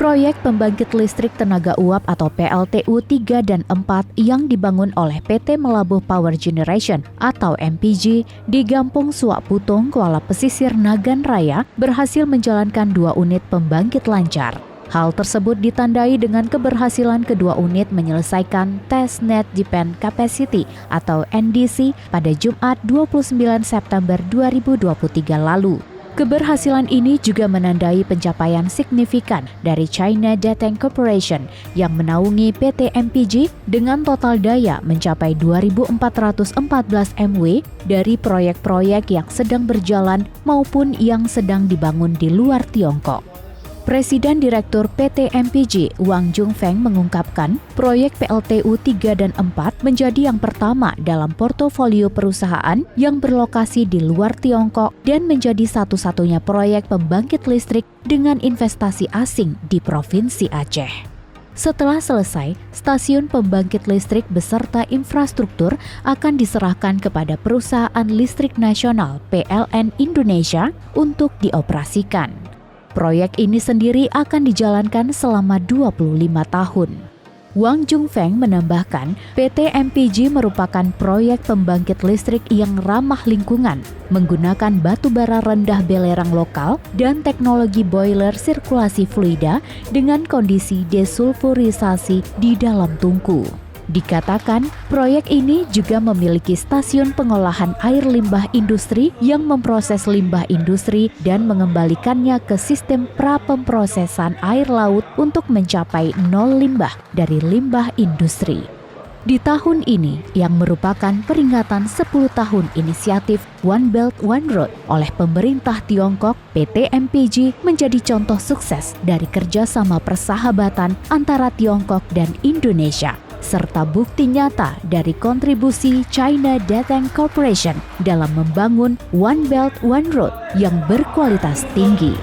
Proyek pembangkit listrik tenaga uap atau PLTU 3 dan 4 yang dibangun oleh PT Melabuh Power Generation atau MPG di Gampung Suak Putung, Kuala Pesisir, Nagan Raya berhasil menjalankan 2 unit pembangkit lancar. Hal tersebut ditandai dengan keberhasilan kedua unit menyelesaikan tes Net Depend Capacity atau NDC pada Jumat 29 September 2023 lalu. Keberhasilan ini juga menandai pencapaian signifikan dari China Datang Corporation yang menaungi PT MPG dengan total daya mencapai 2.414 MW dari proyek-proyek yang sedang berjalan maupun yang sedang dibangun di luar Tiongkok. Presiden Direktur PT MPG, Wang Jungfeng mengungkapkan, proyek PLTU 3 dan 4 menjadi yang pertama dalam portofolio perusahaan yang berlokasi di luar Tiongkok dan menjadi satu-satunya proyek pembangkit listrik dengan investasi asing di Provinsi Aceh. Setelah selesai, stasiun pembangkit listrik beserta infrastruktur akan diserahkan kepada Perusahaan Listrik Nasional PLN Indonesia untuk dioperasikan. Proyek ini sendiri akan dijalankan selama 25 tahun. Wang Jungfeng menambahkan, PT MPG merupakan proyek pembangkit listrik yang ramah lingkungan, menggunakan batu bara rendah belerang lokal dan teknologi boiler sirkulasi fluida dengan kondisi desulfurisasi di dalam tungku. Dikatakan, proyek ini juga memiliki stasiun pengolahan air limbah industri yang memproses limbah industri dan mengembalikannya ke sistem pra-pemprosesan air laut untuk mencapai nol limbah dari limbah industri. Di tahun ini, yang merupakan peringatan 10 tahun inisiatif One Belt One Road oleh pemerintah Tiongkok, PT MPG menjadi contoh sukses dari kerjasama persahabatan antara Tiongkok dan Indonesia, serta bukti nyata dari kontribusi China Datang Corporation dalam membangun One Belt One Road yang berkualitas tinggi.